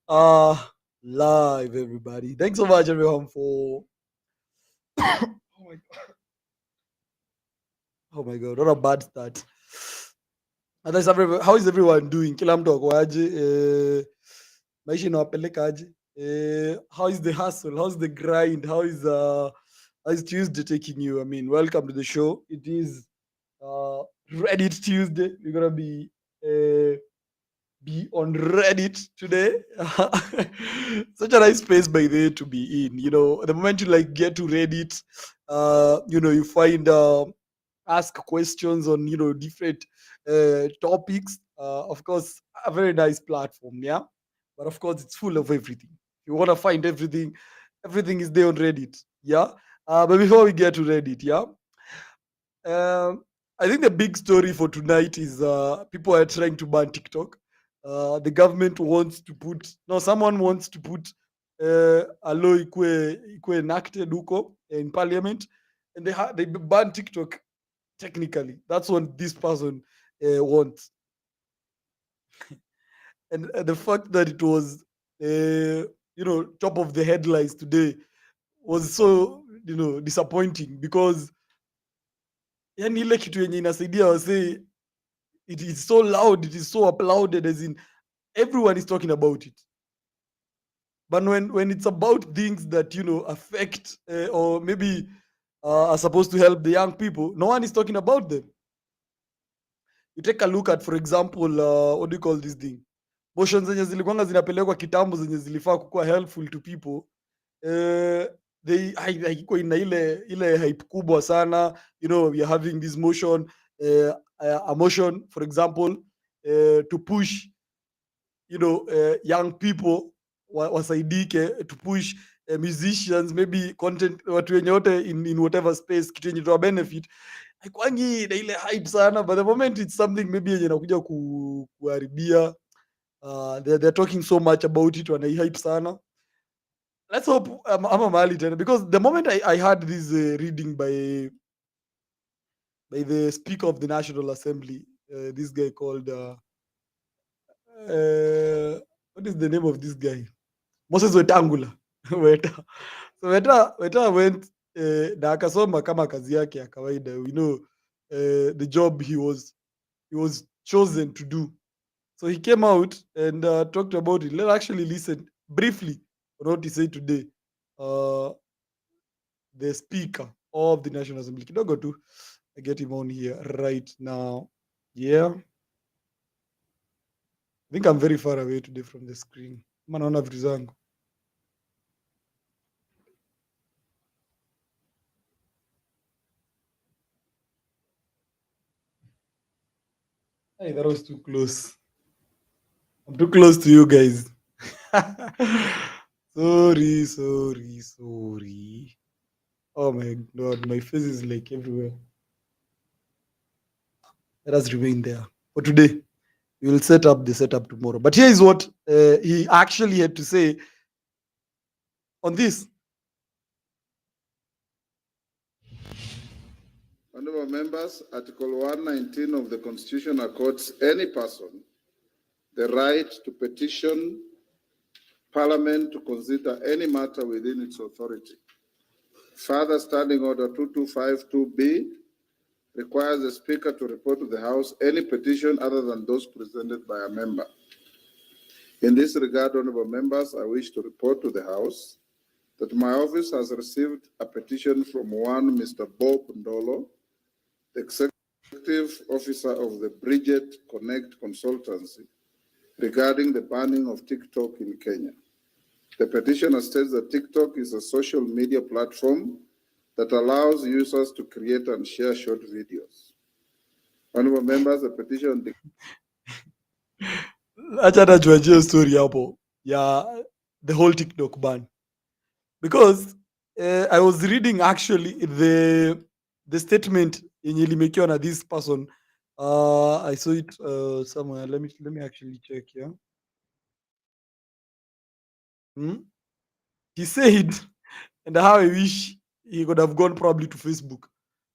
Uh Live, everybody. Thanks so much, everyone, for oh my god, oh my god, what a bad start. How is everyone doing? Kila mtu ako aje? Maisha inawapeleka aje? How is the hustle? How's the grind? How is Tuesday taking you? I mean, welcome to the show. It is Reddit Tuesday. We're gonna be on Reddit today. Such a nice space by the way to be in. You know, the moment you like get to Reddit, you find ask questions on different topics. Of course, a very nice platform, yeah. But of course, it's full of everything. If you want to find everything, everything is there on Reddit, yeah. But before we get to Reddit, yeah, I think the big story for tonight is people are trying to ban TikTok. The government wants to put no, someone wants to put a law ikwe enacted huko in parliament, and they ban TikTok. Technically, that's what this person wants, and the fact that it was top of the headlines today was so disappointing, because yani ile kitu yenye inasaidia wasee, it is so loud, it is so applauded, as in everyone is talking about it. But when it's about things that affect or maybe are supposed to help the young people, no one is talking about them. You take a look at, for example, what do you call this thing, motion zenye zilikuwanga zinapelekwa kitambo zenye zilifaa kukuwa helpful to people, haikuwa ina ile hype kubwa sana. We are having this motion, a motion, for example, to push young people wasaidike, to push musicians, maybe content, watu wenye wote in whatever space, kitu yenye toa benefit haikwangi na ile hype sana, but the moment it's something maybe yenye nakuja kuharibia, they're talking so much about it, wanai hype sana. Let's hope ama mahali tena, because the moment I heard this reading by the Speaker of the National Assembly, this guy called what is the name of this guy? Moses Wetangula. Weta. So Weta went na akasoma kama kazi yake ya kawaida, the job he was chosen to do. So he came out and talked about it. Let's actually listen briefly on what he said today. The Speaker of the National Assembly. Kidogo tu, I get him on here right now. Yeah. I think I'm very far away today from the screen. Ama naona vitu zangu. Hey, that was too close. I'm too close to you guys. Sorry. Oh my god, my face is like everywhere. Let us remain there for today. We will set up the setup tomorrow. But here is what he actually had to say on this. Honorable members, Article 119 of the Constitution accords any person the right to petition Parliament to consider any matter within its authority. Further, Standing Order 2252B requires the Speaker to report to the House any petition other than those presented by a member. In this regard, honorable members, I wish to report to the House that my office has received a petition from one Mr. Bob Ndolo, the Executive Officer of the Bridget Connect Consultancy, regarding the banning of TikTok in Kenya. The petitioner states that TikTok is a social media platform that allows users to create and share short videos. Honorable members, the petition... Acha tuachie story hapo ya the whole TikTok ban, because I was reading actually the statement yenye limekiwa na this person. I saw it somewhere. Let me actually check here. He said, and how I wish he could have gone probably to Facebook,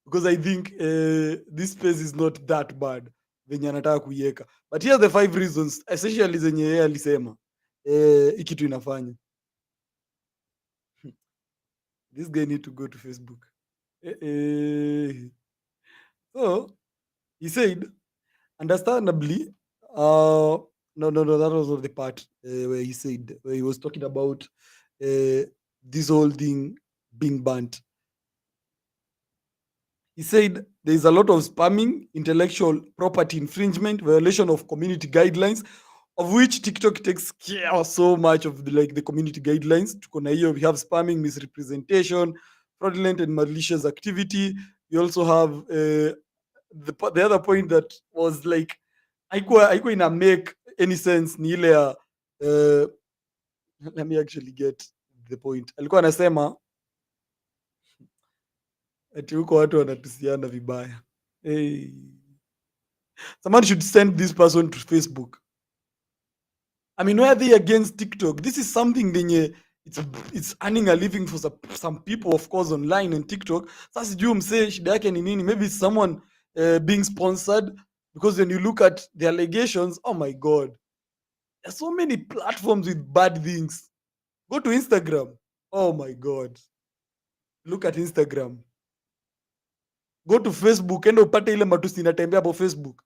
because I think this space is not that bad venye anataka kuiweka. But here's the 5 reasons essentially zenye yeye alisema. hii kitu inafanya. This guy need to go to Facebook. So he said, understandably, no, that was not the part where he said, where he was talking about this whole thing being banned. He said there is a lot of spamming, intellectual property infringement, violation of community guidelines, of which TikTok takes care so much of the community guidelines. Tuko na hiyo, we have spamming, misrepresentation, fraudulent and malicious activity. We also have the other point that was like haikuwa ina make any sense ni ile ya let me actually get the point. Alikuwa anasema ati huko watu wanatusiana vibaya. Hey. Someone should send this person to Facebook. I mean, why are they against TikTok? This is something yenye it's earning a living for some people, of course, online and TikTok. Sasa sijui msee shida yake ni nini? Maybe it's someone being sponsored, because when you look at the allegations, oh my God, there's so many platforms with bad things. Go to Instagram. Oh my God. Look at Instagram. Go to Facebook, enda upate ile matusi inatembea hapo Facebook.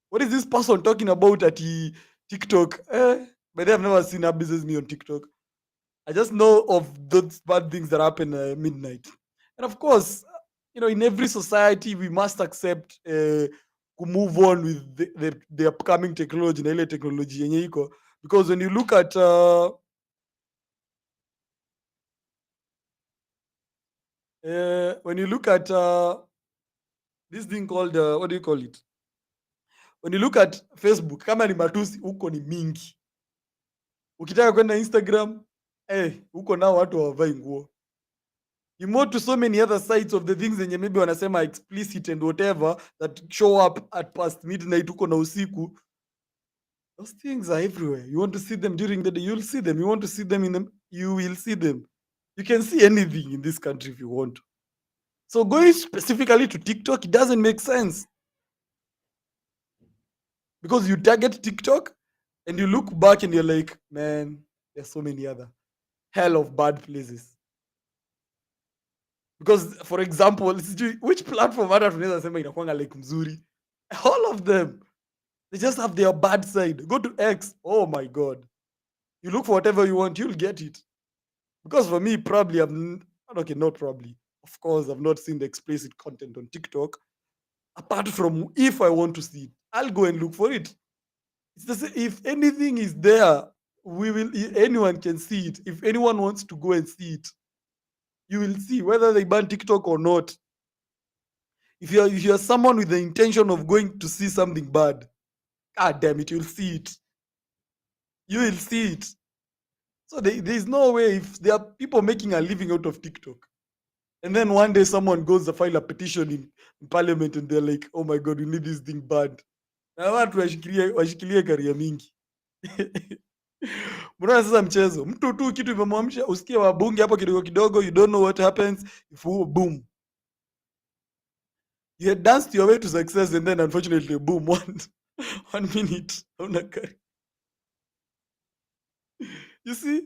What is this person talking about at TikTok? But I've never seen a business me on TikTok. I just know of those bad things that happen midnight. And of course, in every society, we must accept to move on with the upcoming technology, na ile technology yenye iko. Because when you look at this thing called what do you call it? When you look at Facebook, kama ni matusi huko ni mingi. Ukitaka kwenda Instagram, huko nao watu hawavai nguo. You move to so many other sites of the things zenye maybe wanasema explicit and whatever that show up at past midnight huko na usiku. Those things are everywhere. You want to see them during the day, you'll see them. You want to see them you will see them. You can see anything in this country if you want to. So going specifically to TikTok, it doesn't make sense. Because you target TikTok and you look back and you're like, man, there's so many other hell of bad places. Because, for example, which platform hata tunaweza sema inakuanga like mzuri? All of them. They just have their bad side. Go to X. Oh my God. You look for whatever you want, you'll get it. Because for me, probably, not probably. Of course, I've not seen the explicit content on TikTok. Apart from if I want to see it, I'll go and look for it. It's the same, if anything is there, anyone can see it. If anyone wants to go and see it, you will see whether they ban TikTok or not. If you're someone with the intention of going to see something bad, God damn it, you'll see it. You will see it. So there's no way, if there are people making a living out of TikTok, and then one day someone goes to file a petition in parliament and they're like, oh my God, we need this thing banned. Na watu washikilie karia mingi. Mbona sasa mchezo? Mtu tu kitu imemwamsha, usikie wabunge hapo kidogo kidogo, you don't know what happens if boom. You had danced your way to success and then unfortunately boom, 1 minute. You see?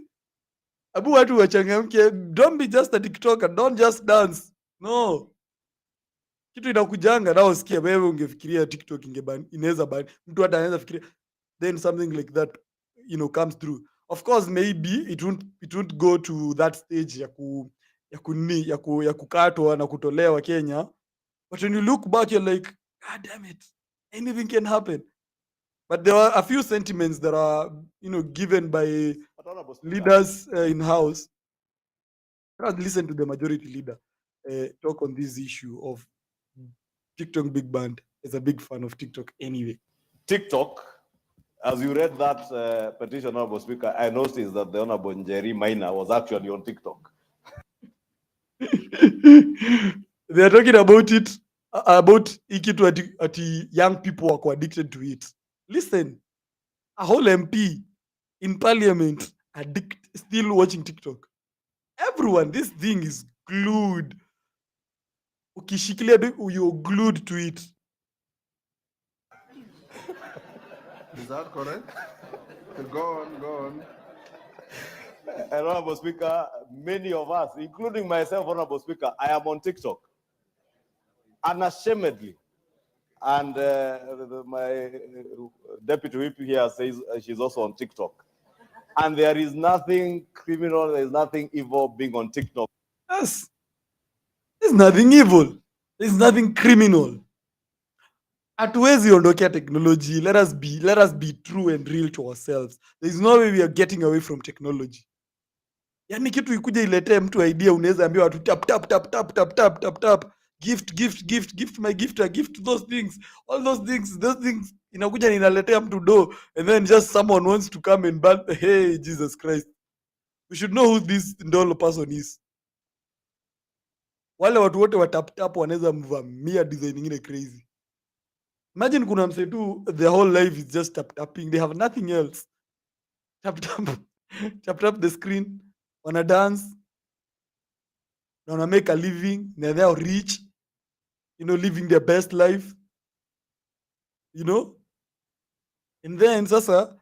Abu watu wachangamke, don't be just a TikToker, don't just dance. No. Kitu inakujanga na usikie wewe ungefikiria TikTok inaweza ban. Mtu hata anaweza fikiria, then something like that comes through. Of course, maybe it won't go to that stage ya kukatwa na kutolewa Kenya. But when you look back, you're like, God damn it, anything can happen. But there are a few sentiments that are, given by leaders in house. Let's listen to the majority leader talk on this issue of TikTok big band. Is a big fan of TikTok anyway. TikTok, as you read that petition, Honorable Speaker, I noticed that the Honorable Njeri Maina was actually on TikTok. They are talking about it, about ikitu young people are addicted to it. Listen, a whole MP in parliament still watching TikTok. Everyone, this thing is glued. Ukishikilia, you're glued to it. Is that correct? Go on. Honorable Speaker, many of us, including myself, Honorable Speaker, I am on TikTok, unashamedly. And my deputy whip here says she's also on TikTok. And there is nothing criminal, there is nothing evil being on TikTok. Yes. There's nothing evil. There's nothing criminal. Hatuwezi ondokea technology. Let us be true and real to ourselves. There's no way we are getting away from technology. Yani kitu ikuja iletee mtu idea, unaweza ambia watu tap tap tap tap tap tap tap tap, gift my gifter, gift those things, all those things inakuja inaletea mtu do, and then just someone wants to come and ban. Hey, Jesus Christ, we should know who this Ndolo person is. Wale watu wote wa tap tap wanaweza mvamia design nyingine crazy. Imagine kuna mse tu their whole life is just tap tapping, they have nothing else. Tap tap the screen, wana dance, na wana make a living, na they are rich, living their best life, and then sasa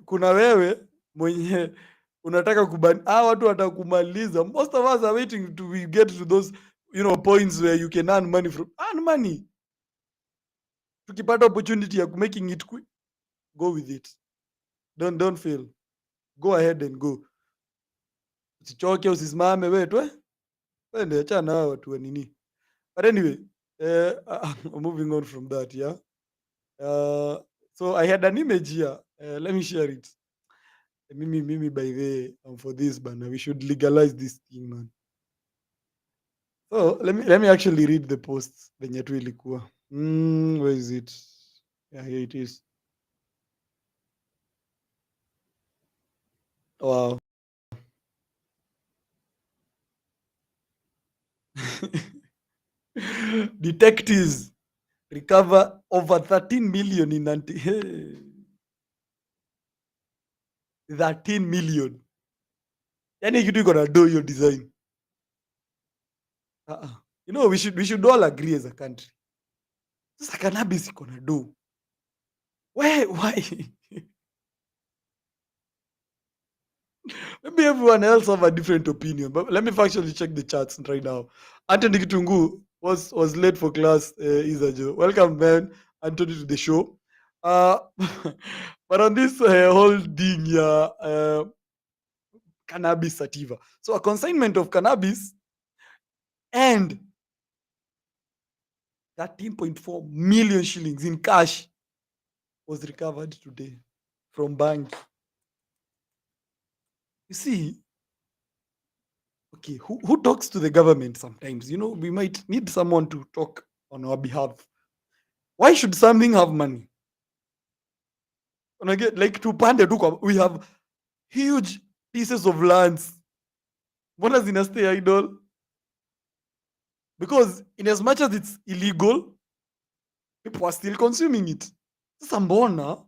kuna wewe mwenye unataka kubani watu watakumaliza. Most of us are waiting to get to those points where you can earn money. Tukipata opportunity ya making it quick, go with it. Don't fail. Go ahead and go. Usichoke, usisimame wewe wende achana hao watu wa nini. But anyway, moving on from that, yeah. So I had an image here. Let me share it. Mimi by the way, for this banner, we should legalize this thing, man. So let me actually read the post venye tu ilikuwa. Where is it? Yeah, here it is. Wow. Detectives recover over 13 million in 13 million. Yani kitu iko na do hiyo design. We should all agree as a country. Sasa cannabis iko na do. Why? Maybe everyone else have a different opinion, but let me actually check the charts right now. Anthony Kitungu was late for class. Izajo, welcome, man, Anthony, to the show. But on this whole thing, cannabis sativa. So a consignment of cannabis and 13.4 million shillings in cash was recovered today from bank. You see, okay, who talks to the government sometimes? We might need someone to talk on our behalf. Why should something have money? Like tupande tu, we have huge pieces of lands. Mbona zina stay idle? Because in as much as it's illegal, people are still consuming it. Sasa mbona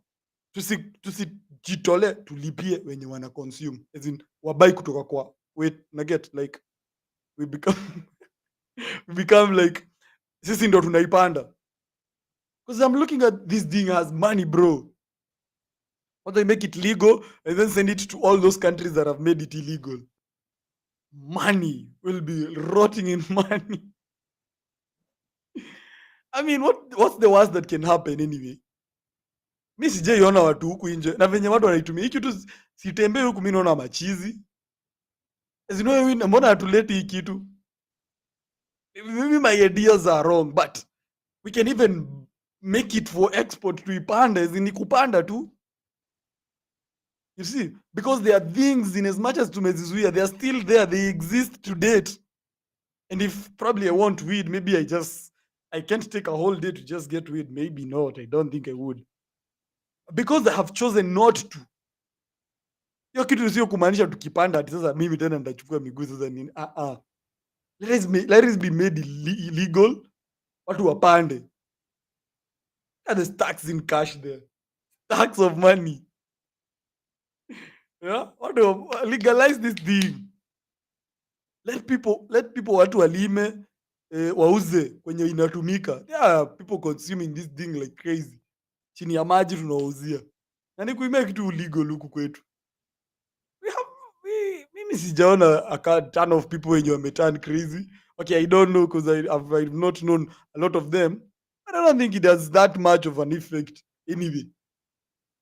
tusijitole tulipie wenye wana consume, as in wabai kutoka kwa naget, like we become like sisi ndo tunaipanda. Because I'm looking at this thing as money, bro. Why they make it legal and then send it to all those countries that have made it illegal? Money will be rotting in money. I mean, what's the worst that can happen anyway? Mi sijaiona watu huku nje na venye watu wanaitumia hii kitu, sitembei huku mi naona machizi. Mbona hatuleti hii kitu? Maybe my ideas are wrong, but we can even make it for export tuipande, zini kupanda tu. You see, because there are things, in as much as tumezizuia, they are still there, they exist to date. And if probably I want weed, maybe I can't take a whole day to just get weed. Maybe not, I don't think I would. Because I have chosen not to. Hiyo kitu sio kumaanisha tukipanda ati sasa mimi tena nitachukua miguu sasa nini. Let it be made illegal. Watu wapande. There's tax in cash there. Tax of money. Yeah? Legalize this thing. Let people watu walime, wauze kwenye inatumika. There are people consuming this thing like crazy. Chini ya maji tunawauzia. Na ni kuimea kitu illegal huku kwetu. mimi sijaona a ton of people wenye wameturn crazy. Okay, I don't know because I've not known a lot of them. But I don't think it has that much of an effect anyway.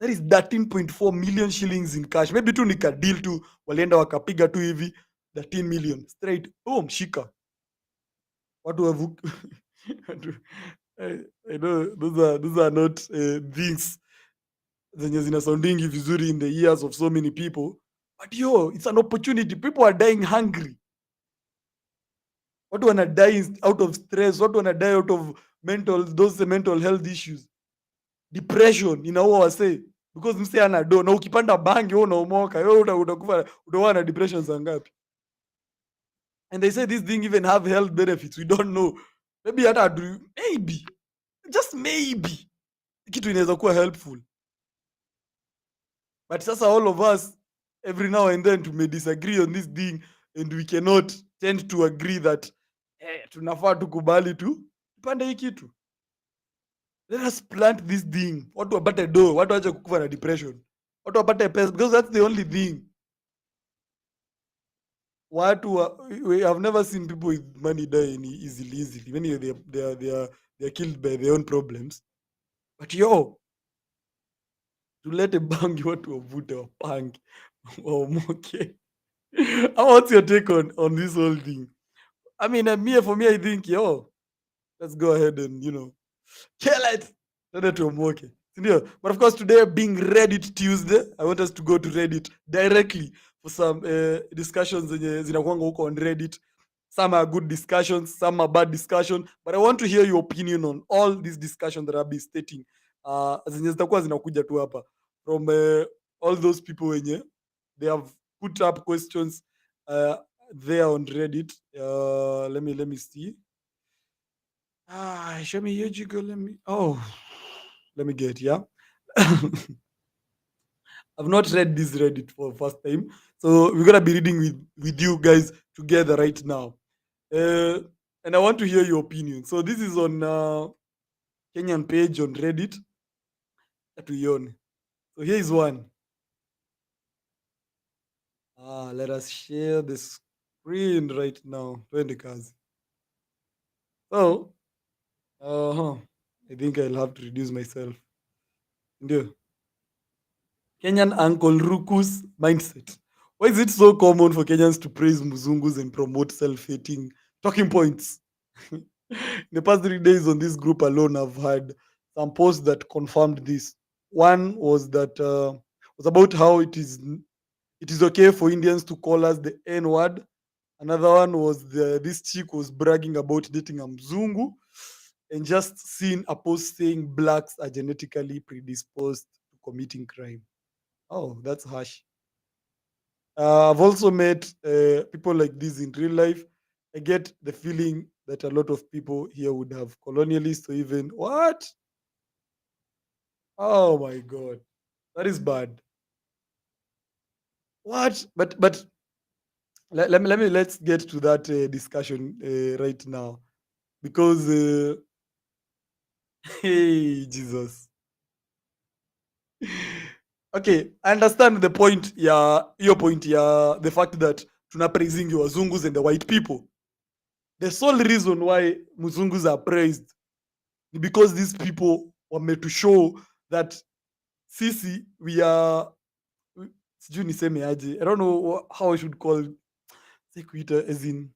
That is 13.4 million shillings in cash. Maybe tu nika deal tu walienda wakapiga tu hivi 13 million straight. Boom, shika. Watu wavu. I know those are not things zenye zina soundingi vizuri in the ears of so many people. But yo, it's an opportunity. People are dying hungry. Watu wana die out of stress. Watu wana die out of those mental health issues. Depression inaua wasee because msee ana do na ukipanda bangi wewe unaomoka wewe utakufa utakuwa na depression za ngapi? And they say this thing even have health benefits. We don't know. Maybe hata maybe just maybe kitu inaweza kuwa helpful. But sasa all of us every now and then to may disagree on this thing and we cannot tend to agree that tunafaa tukubali tu tupande hii kitu. Let us plant this thing. Watu wapate do, watu waache kukufa na depression. Watu wapate pesa because that's the only thing. We have never seen people with money die easily. Many they are killed by their own problems. But yo, tulete bangi watu wavute wapange waomoke. What's your take on this whole thing? I mean, for me, I think, yo, let's go ahead and, kill it. Tuomoke. But of course, today being Reddit Tuesday, I want us to go to Reddit directly for some discussions zinakuanga huko on Reddit. Some are good discussions, some are bad discussion, but I want to hear your opinion on all these discussions that I've been stating. Zenye zitakuwa zinakuja tu hapa from all those people wenye they have put up questions there on Reddit. Let me see. Show me your jiggle. Let me get, yeah. I've not read this Reddit for the first time. So we're going to be reading with you guys together right now. And I want to hear your opinion. So this is on Kenyan page on Reddit. So here is one. Let us share the screen right now. 20 cars. So, I think I'll have to reduce myself. Kenyan Uncle Ruku's mindset. Why is it so common for Kenyans to praise Muzungus and promote self-hating talking points? In the past 3 days on this group alone, I've had some posts that confirmed this. One was that was about how it is okay for Indians to call us the N-word. Another one was this chick was bragging about dating a Mzungu and just seeing a post saying blacks are genetically predisposed to committing crime. Oh, that's harsh. I've also met people like this in real life. I get the feeling that a lot of people here would have colonialists or even what? Oh my God, that is bad. What? But let's get to that discussion right now because hey Jesus. Okay, I understand the point, your point, the fact that tuna praising your Wazungus and the white people. The sole reason why Muzungus are praised is because these people were made to show that sisi we are. I don't know how I should call it. As in,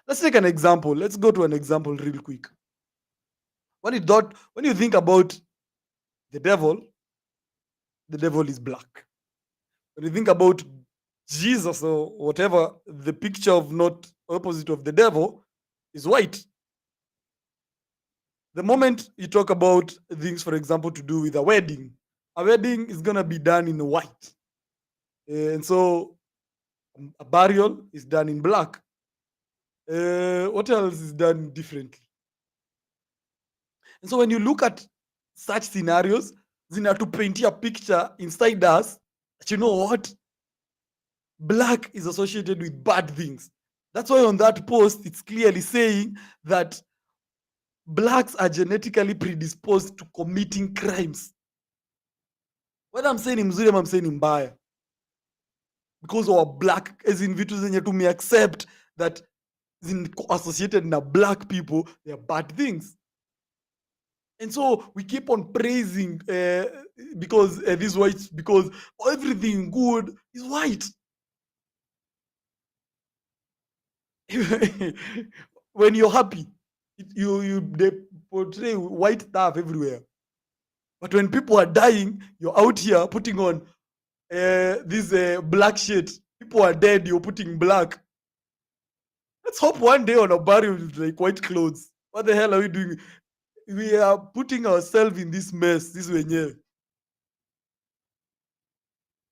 let's take an example. Let's go to an example real quick. When you think about the devil is black. When you think about Jesus or whatever, the picture of not opposite of the devil is white. The moment you talk about things, for example, to do with a wedding is going to be done in white. And so a burial is done in black. What else is done differently? And so when you look at such scenarios, zina to paint a picture inside us that you know what? Black is associated with bad things. That's why on that post, it's clearly saying that blacks are genetically predisposed to committing crimes. Whether I'm saying in Mzuri, I'm saying in Mbaya. because our black, as in vitu zenye to me accept that in associated na black people, they are bad things. And so we keep on praising because these whites, because everything good is white. When you're happy, they portray white stuff everywhere. But when people are dying, you're out here putting on this black shit. People are dead, you're putting black. Let's hope one day on a burial with like white clothes. What the hell are we doing? We are putting ourselves in this mess. This wenyewe.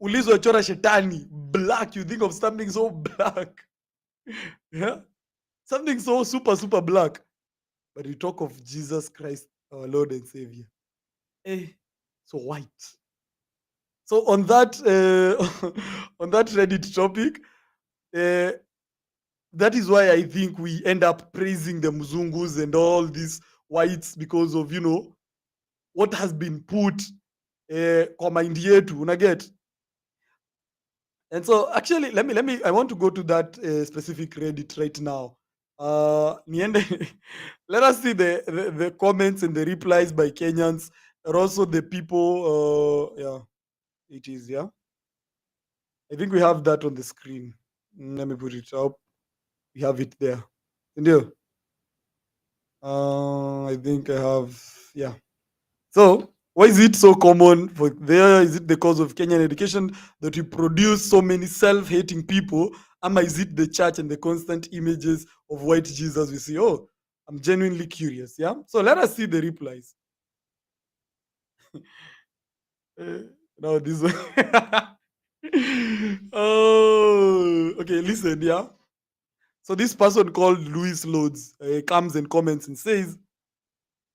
Ulizwa chora shetani, black. You think of something so black. Yeah? Something so super, super black. But you talk of Jesus Christ, our Lord and Savior. So white. So on that on that Reddit topic, that is why I think we end up praising the Mzungus and all these whites because of, you know, what has been put kwa mind yetu, unaget. And so actually, let me I want to go to that specific Reddit right now. Let us see the comments and the replies by Kenyans, and also the people. Yeah, it is. Yeah, I think we have that on the screen. Let me put it up. We have it there. Indio. I think I have. Yeah. So why is it so common for there? Is it the cause of Kenyan education that we produce so many self-hating people? Or is it the church and the constant images of white Jesus we see? Oh, I'm genuinely curious. Yeah. So let us see the replies. Now this one. Oh, okay. Listen, yeah. So this person called Louis Loads comes and comments and says,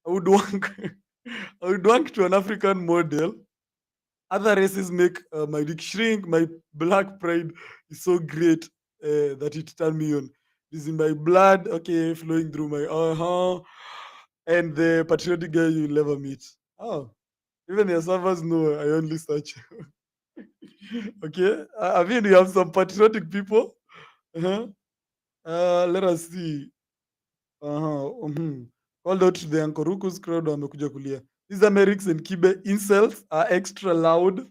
I would want to an African model. Other races make my dick shrink. My black pride is so great that it turned me on. This is in my blood, okay, flowing through my and the patriotic guy you'll never meet. Oh, even your servers know I only search. Okay, I mean you have some patriotic people. Uh-huh. Let us see. Called out to the Ankorukus crowd wamekuja kulia. These Americs and Kibe incels are extra loud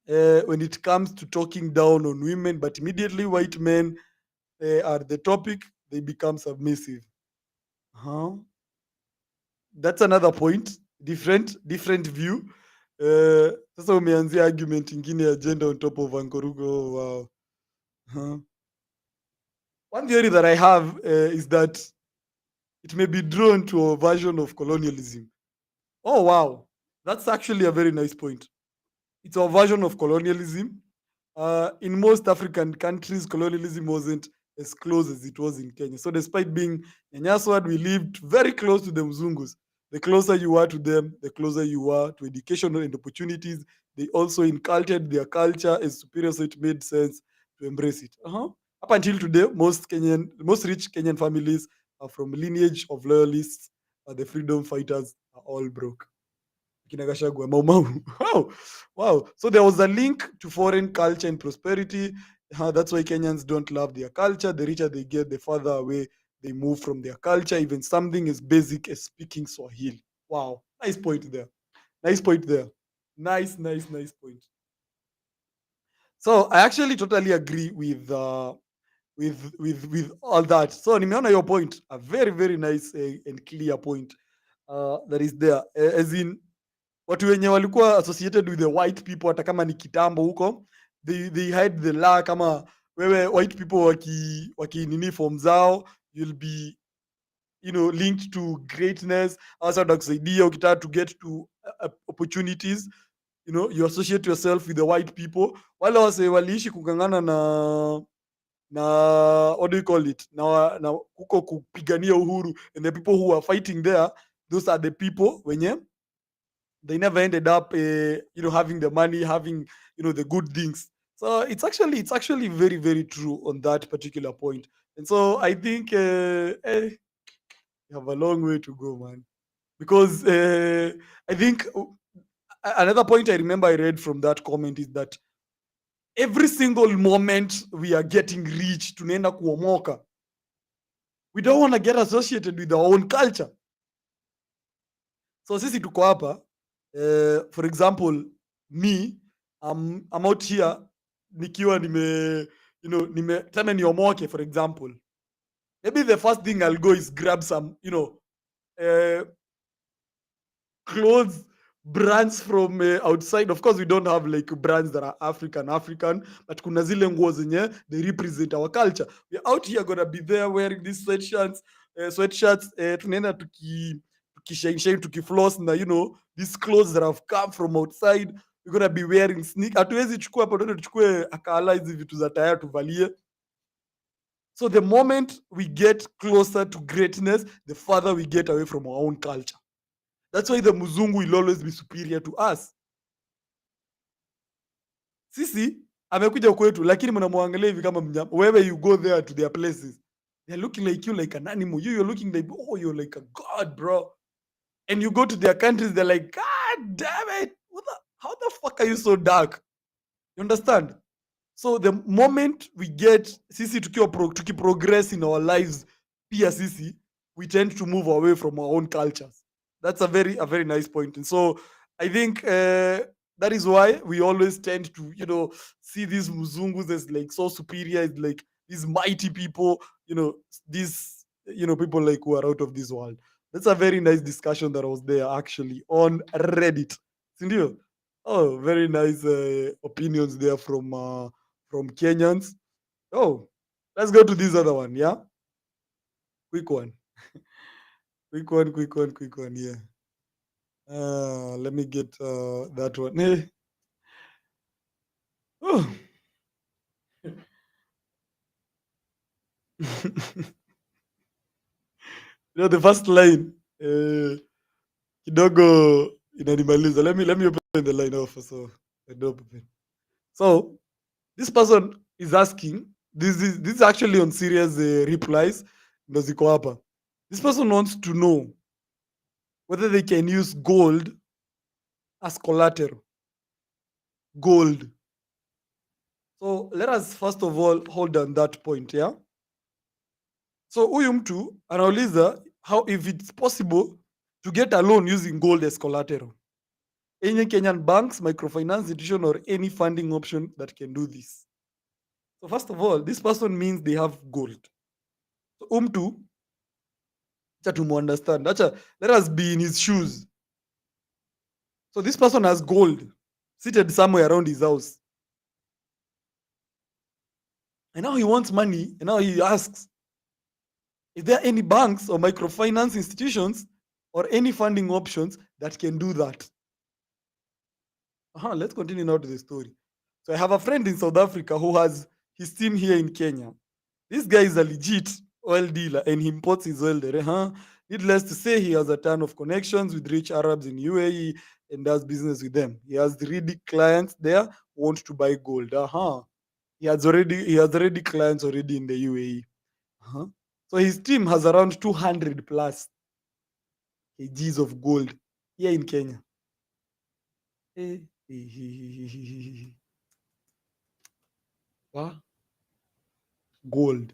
when it comes to talking down on women, but immediately white men are the topic, they become submissive. That's another point. Different view. Sasa umeanzia argument ingine ya gender on top of Ankoruko. Wow. One theory that I have is that it may be drawn to a version of colonialism. Oh, wow. That's actually a very nice point. It's a version of colonialism. In most African countries, colonialism wasn't as close as it was in Kenya. So despite being Nyanyaswad, we lived very close to the Mzungus. The closer you were to them, the closer you were to education and opportunities. They also inculcated their culture as superior, so it made sense to embrace it. Up until today, most rich Kenyan families are from lineage of loyalists. The freedom fighters are all broke. Wow, wow. So there was a link to foreign culture and prosperity. That's why Kenyans don't love their culture. The richer they get, the further away they move from their culture, even something as basic as speaking Swahili. Wow, nice point there. Nice point there. Nice point. So I actually totally agree with all that. So nimeona your point, a very nice and clear point that is there. As in, watu wenye walikuwa associated with the white people hata kama ni kitambo huko, they hide the law. Kama wewe white people waki nini form zao, you'll be, you know, linked to greatness. Hasa utakusaidia ukitaka to get to opportunities, you know, you associate yourself with the white people. Wale wase waliishi kugangana na what do you call it, na huko kupigania uhuru, and the people who are fighting there, those are the people wenye they never ended up you know, having the money, having, you know, the good things. So it's actually very true on that particular point. And so I think you have a long way to go, man, because I think another point I remember I read from that comment is that every single moment we are getting rich, tunaenda kuomoka. We don't want to get associated with our own culture. So sisi tuko hapa, for example, me, I'm out here nikiwa tena niomoke, for example. Maybe the first thing I'll go is grab some, clothes brands from outside. Of course, we don't have like brands that are African, but kuna zile nguo zenye they represent our culture. We're out here gonna be there wearing these sweatshirts, tunaenda tukishine tukifloss na these clothes that have come from outside. We're gonna be wearing sneakers. Hatuwezi chukua hapo ndio tuchukue akala hizi vitu za tayari tuvalie. So the moment we get closer to greatness, the further we get away from our own culture. That's why the mzungu will always be superior to us. Sisi amekuja kwetu lakini mnamwangalia hivi kama mnyama. Wherever you go there to their places, they're looking like you like an animal. You're looking like, oh, you're like a god, bro. And you go to their countries, they're like, God damn it. How the fuck are you so dark? You understand? So the moment we get sisi tukiprogress in our lives, pia sisi, we tend to move away from our own cultures. That's a very nice point. And so I think that is why we always tend to, see these mzungus as like so superior, as like these mighty people, these, people like who are out of this world. That's a very nice discussion that was there actually on Reddit. Sindio? Oh, very nice opinions there from Kenyans. Oh, let's go to this other one, yeah? Quick one. Quick one, yeah. Let me get that one. Hey. Oh. The first line, kidogo inanimaliza. Let me open the line off so I don't open. So this person is asking, this is actually on serious replies. Ndo ziko hapa. This person wants to know whether they can use gold as collateral. Gold. So let us first of all hold on that point, yeah? So huyu mtu anauliza how if it's possible to get a loan using gold as collateral. Any Kenyan banks, microfinance institution, or any funding option that can do this. So first of all, this person means they have gold. So mtu, acha tumu understand. Let us be in his shoes. So this person has gold seated somewhere around his house. And now he wants money, and now he asks, is there any banks or microfinance institutions or any funding options that can do that? Let's continue now to the story. So I have a friend in South Africa who has his team here in Kenya. This guy is a legit oil dealer and he imports his oil there. Needless to say, he has a ton of connections with rich Arabs in UAE and does business with them. He has really clients there who want to buy gold. He has already clients already in the UAE. So his team has around 200 plus kgs of gold here in Kenya. What? Gold.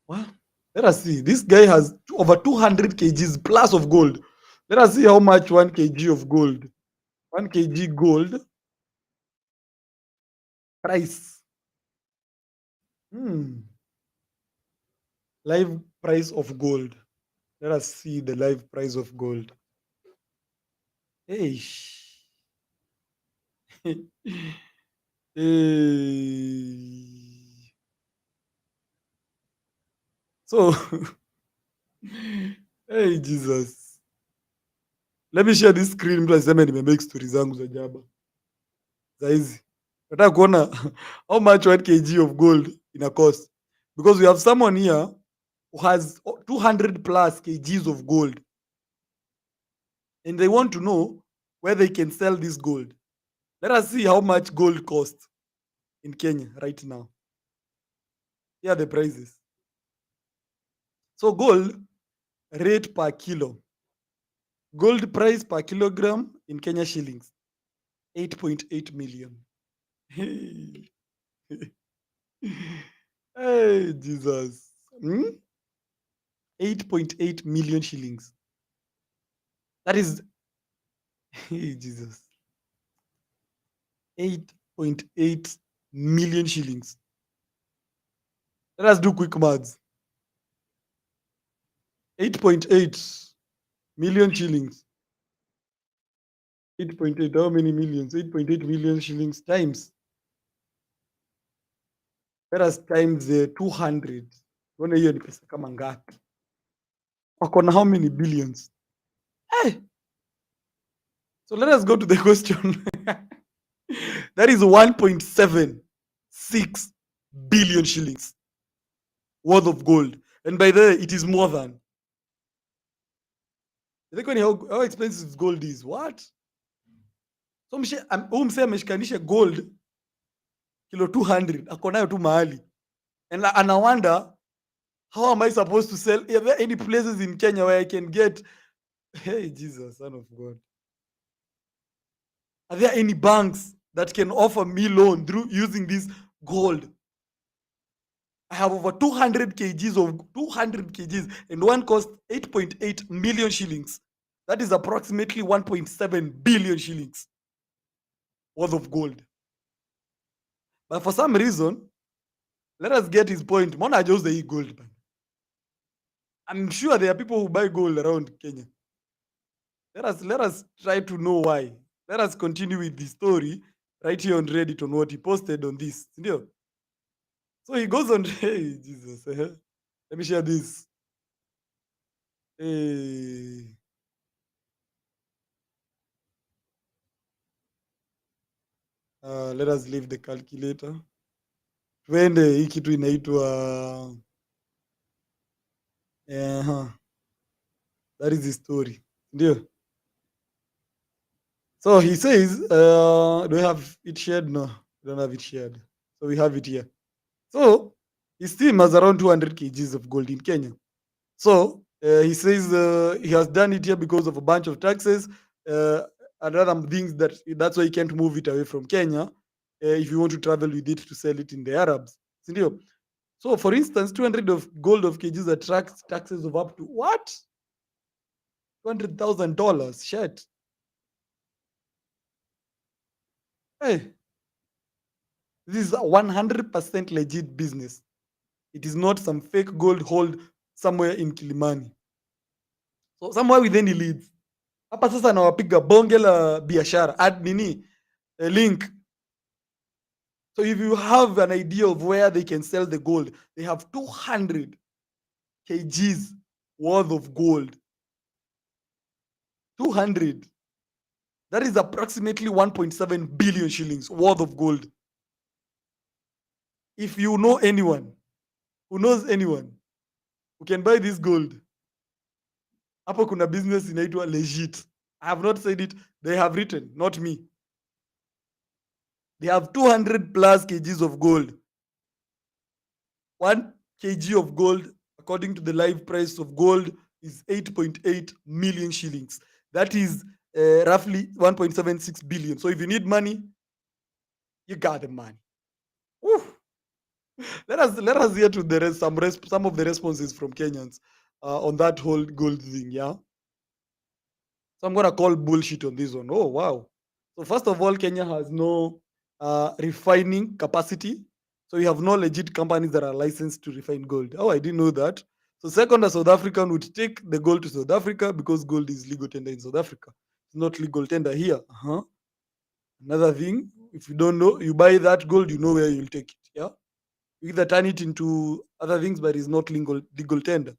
What? Let us see. This guy has over 200 kgs plus of gold. Let us see how much 1 kg of gold. 1 kg gold. Price. Live price of gold. Let us see the live price of gold. Hey. So, hey Jesus. Let me share this screen. Mtu aseme nimemake story zangu za jaba. Saizi. Nataka kuona how much 1 kg of gold ina cost. Because we have someone here who has 200 plus kgs of gold. And they want to know where they can sell this gold. Let us see how much gold costs in Kenya right now. Here are the prices. So gold rate per kilo. Gold price per kilogram in Kenya shillings. 8.8 million. Hey. Hey, Jesus. 8.8 million shillings. That is, hey, Jesus. 8.8 million shillings. Let us do quick maths. 8.8 million shillings. 8.8, how many millions? 8.8 million shillings times. Let us times the 200. Tuone hiyo ni pesa kama ngapi? Wako na how many billions? Hey! So let us go to the question. That is 1.76 billion shillings worth of gold. And by the way, it is more than. You think how expensive gold is? What? So huyu msee ameshikanisha gold kilo 200 ako nayo tu mahali, and ana wonder, how am I supposed to sell? Are there any places in Kenya where I can get? Hey, Jesus, son of God. Are there any banks that can offer me loan through using this gold? I have over 200 kgs of 200 kgs, and one cost 8.8 million shillings. That is approximately 1.7 billion shillings worth of gold. But for some reason, let us get his point. Mona just the gold. I'm sure there are people who buy gold around Kenya. Let us try to know why. Let us continue with the story right here on Reddit on what he posted on this. So he goes on. Hey, Jesus. Let me share this. Hey. Let us leave the calculator. Twende hii kitu inaitwa that is the story. Ndio. So he says, do we have it shared? No, we don't have it shared. So we have it here. So his team has around 200 kgs of gold in Kenya. So he says he has done it here because of a bunch of taxes and other things that's why he can't move it away from Kenya if you want to travel with it to sell it in the Arabs. Sindio? So for instance, 200 of gold of kgs attracts taxes of up to what? $200,000. Shit. Hey, this is a 100% legit business. It is not some fake gold hold somewhere in Kilimani. So somewhere within the leads. Hapa sasa nawapiga bonge la biashara. Add nini? A link. So if you have an idea of where they can sell the gold, they have 200 kgs worth of gold. 200. That is approximately 1.7 billion shillings worth of gold. If you know anyone who knows anyone who can buy this gold, hapo kuna business inaitwa legit. I have not said it. They have written, not me. They have 200 plus kgs of gold. 1 kg of gold, according to the live price of gold, is 8.8 million shillings. That is roughly 1.76 billion. So if you need money, you got the money. Woo. Let us hear to the rest, some of the responses from Kenyans on that whole gold thing. Yeah. So I'm gonna call bullshit on this one. Oh wow. So first of all, Kenya has no refining capacity. So you have no legit companies that are licensed to refine gold. Oh, I didn't know that. So second, a South African would take the gold to South Africa because gold is legal tender in South Africa. It's not legal tender here. Another thing, if you don't know, you buy that gold, you know where you'll take it. Yeah. You either turn it into other things, but it's not legal tender.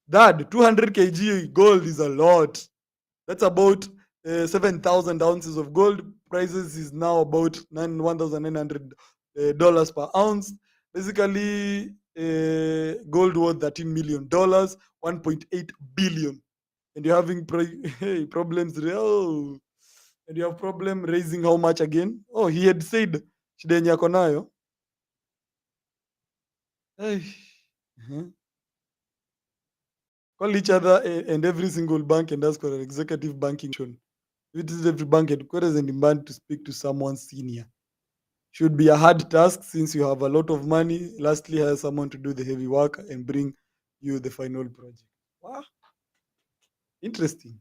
That 200 kg gold is a lot. That's about 7,000 ounces of gold. Prices is now about $1,900 per ounce. Basically, gold worth $13 million, 1.8 billion. And you're having problems. Oh, and you have problem raising how much again? Oh, he had said shida yenye ako nayo. Call each other and every single bank and ask for an executive banking. Visit every bank headquarters and demand to speak to someone senior. Should be a hard task since you have a lot of money. Lastly, hire someone to do the heavy work and bring you the final project. Wow. Interesting.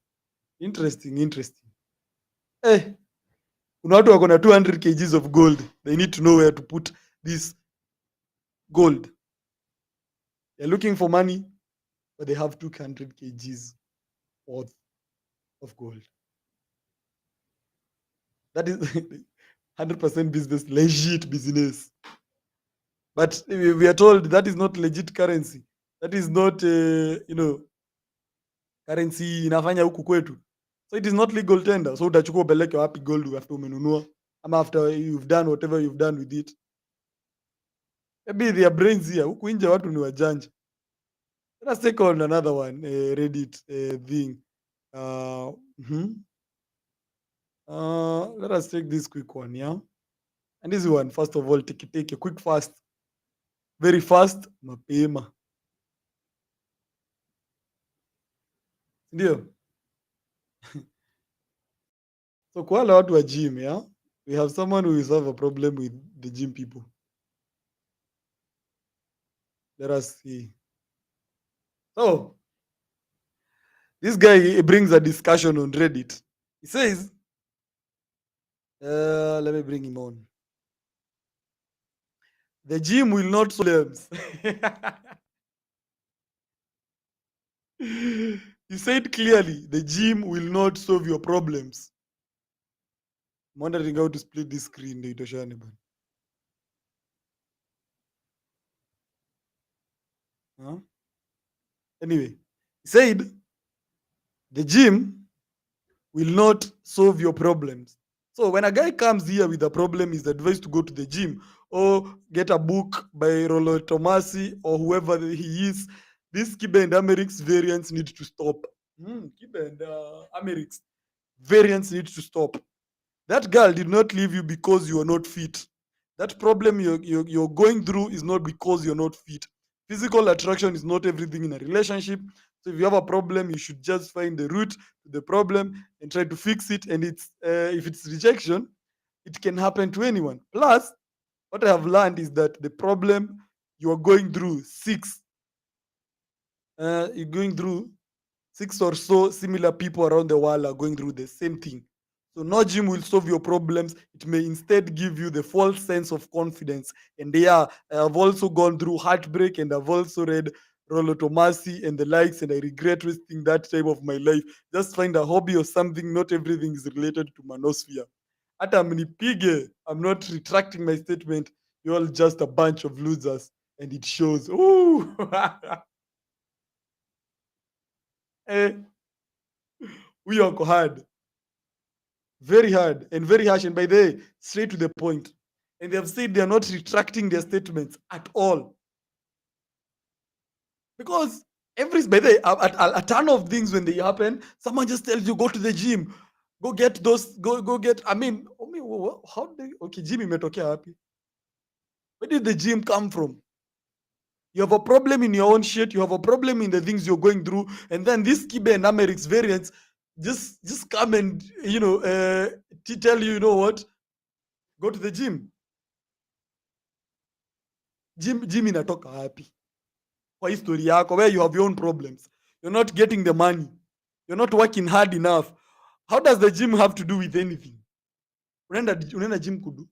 Interesting. Eh, kuna watu wako na 200 kgs of gold. They need to know where to put this gold. They're looking for money, but they have 200 kgs worth of gold. That is 100% business, legit business. But we are told that is not legit currency. That is not, currency inafanya huku kwetu. So it is not legal tender. So utachukua upeleke wapi gold after umenunua? Ama after you've done whatever you've done with it. Maybe their brains here. Huku nje watu ni wajanja. Let us take on another one, Reddit thing. Let us take this quick one, yeah? And this one, first of all, take a quick fast. Very fast, mapema. Ndio. So kwa wale watu wa gym, yeah? We have someone who is have a problem with the gym people. Let us see. So, this guy brings a discussion on Reddit. He says, let me bring him on. The gym will not solve problems. He said clearly, the gym will not solve your problems. I'm wondering how to split this screen. Huh? Anyway, he said, the gym will not solve your problems. So when a guy comes here with a problem, he's advised to go to the gym or get a book by Rollo Tomasi or whoever he is. This Kibe and Amerix variants need to stop. Kibe and Amerix variants need to stop. That girl did not leave you because you are not fit. That problem you're going through is not because you're not fit. Physical attraction is not everything in a relationship. So if you have a problem, you should just find the root to the problem and try to fix it. And it's if it's rejection, it can happen to anyone. Plus, what I have learned is that the problem you are going through you're going through 6 or so similar people around the world are going through the same thing. So no gym will solve your problems. It may instead give you the false sense of confidence. And yeah, I have also gone through heartbreak and I've also read Rollo Tomasi and the likes, and I regret wasting that time of my life. Just find a hobby or something. Not everything is related to manosphere. Hata mnipige, I'm not retracting my statement. You're all just a bunch of losers. And it shows. Ooh. We are hard. Very hard and very harsh, and by the way, straight to the point. And they have said they are not retracting their statements at all. Because by the way, a ton of things when they happen, someone just tells you, go to the gym, go get those, go get, how they, okay, gym imetokea wapi? Where did the gym come from? You have a problem in your own shit, you have a problem in the things you're going through, and then this Kibe and Amerix variants just come and tell you, you know what, go to the gym. Gym inatoka wapi? Kwa history yako, where you have your own problems, you're not getting the money, you're not working hard enough. How does the gym have to do with anything? Unaenda gym kudu?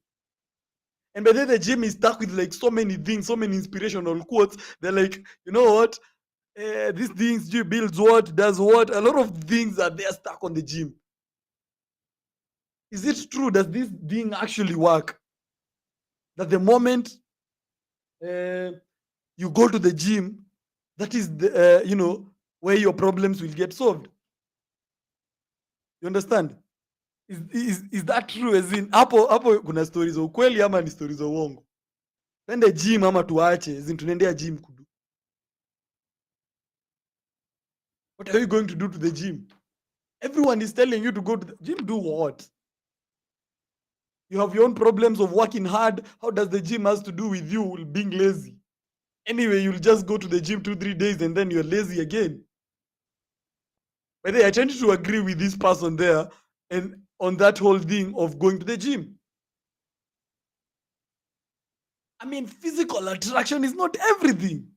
And by then the gym is stuck with like so many things, so many inspirational quotes. They're like, you know what? These things builds what, does what. A lot of things are there stuck on the gym. Is it true? Does this thing actually work? That the moment you go to the gym, that is the where your problems will get solved. You understand? Is that true? As in hapo kuna stories za ukweli ama ni stories za uongo? Twende gym ama tuache? As in tunaendea gym kudu. What are you going to do to the gym? Everyone is telling you to go to the gym. Do what? You have your own problems of working hard. How does the gym has to do with you being lazy? Anyway, you'll just go to the gym 2-3 days and then you're lazy again. By the way, I tend to agree with this person there. and on that whole thing of going to the gym. I mean, physical attraction is not everything.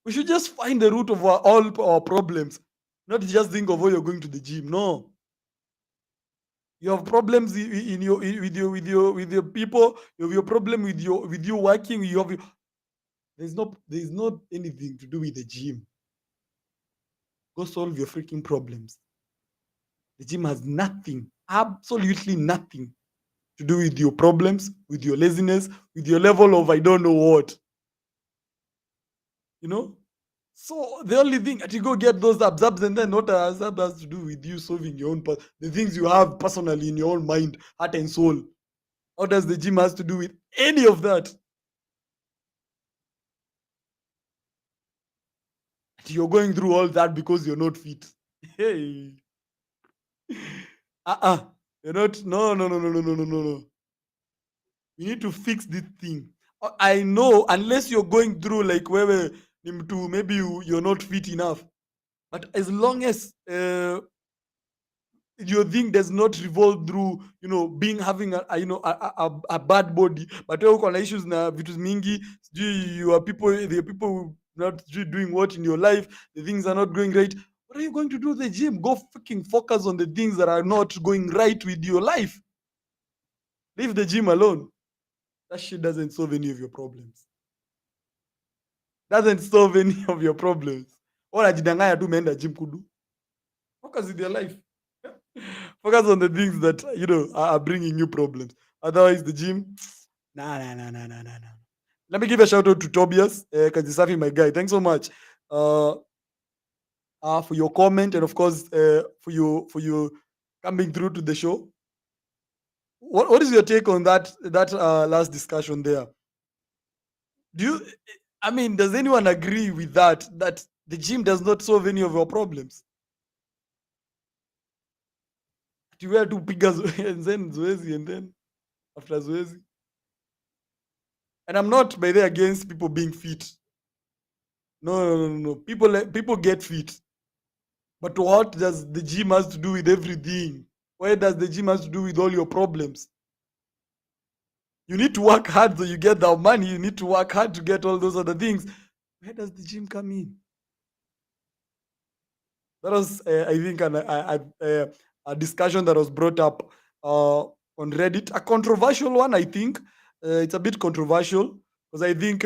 We should just find the root of all our problems, not just think of, oh, you're going to the gym. No, you have problems in your with your people. You have your problem with you working. There's not anything to do with the gym. Go solve your freaking problems. The gym has nothing, absolutely nothing to do with your problems, with your laziness, with your level of I don't know what. You know? So the only thing that you go get those abs, and then what has to do with you solving your own the things you have personally in your own mind, heart, and soul. How does the gym has to do with any of that? You're going through all that because you're not fit. Hey. Uh-uh. You're not. No, no, no, no, no, no, no, no, no. We need to fix this thing. I know, unless you're going through like where maybe you're not fit enough. But as long as your thing does not revolve through being having a bad body, but wewe uko na issues na vitu mingi, you are people not doing what in your life, the things are not going right. What are you going to do at the gym? Go fucking focus on the things that are not going right with your life. Leave the gym alone. That shit doesn't solve any of your problems. Doesn't solve any of your problems. Wanajidanganya tu umeenda gym kudu. Focus with your life. Focus on the things that are bringing you problems. Otherwise, the gym, nah. Let me give a shout out to Tobias Kajisafi, my guy. Thanks so much for your comment, and of course for you coming through to the show. What is your take on that last discussion there? Does anyone agree with that the gym does not solve any of your problems? You wear to piga and then zoezi, and then after zoezi. And I'm not by the against people being fit. No. People get fit. But what does the gym has to do with everything? Why does the gym has to do with all your problems? You need to work hard so you get the money. You need to work hard to get all those other things. Where does the gym come in? That was, I think, a discussion that was brought up on Reddit. A controversial one, I think. It's a bit controversial because I think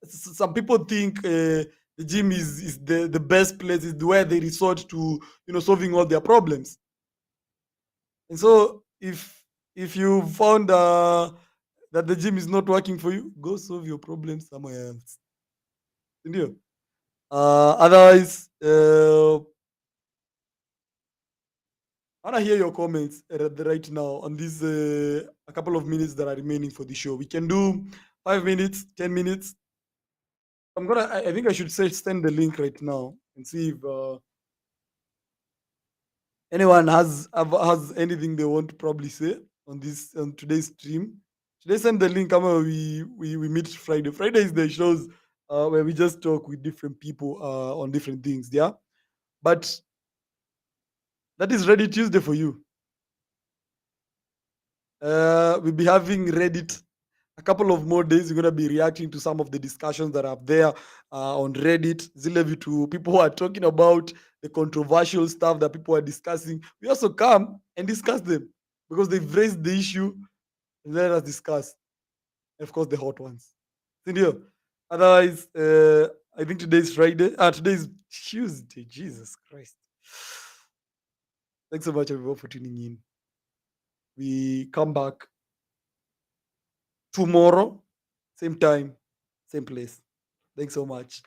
some people think the gym is the best place, is where they resort to solving all their problems. And so if you found that the gym is not working for you, go solve your problems somewhere else. Otherwise, I want to hear your comments right now on these a couple of minutes that are remaining for the show. We can do 5 minutes, 10 minutes. I think I should send the link right now and see if anyone has anything they want to probably say on today's stream. Should I send the link? We meet Friday. Friday is the shows where we just talk with different people on different things. Yeah, but that is Reddit Tuesday for you. We'll be having Reddit a couple of more days. We're going to be reacting to some of the discussions that are there on Reddit. Zile to people who are talking about the controversial stuff that people are discussing. We also come and discuss them because they've raised the issue. Let us discuss. And of course, the hot ones. Sindio? Otherwise, I think today is Friday. Today is Tuesday. Jesus Christ. Thanks so much, everyone, for tuning in. We come back tomorrow, same time, same place. Thanks so much,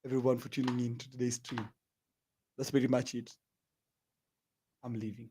everyone, for tuning in to today's stream. That's pretty much it. I'm leaving.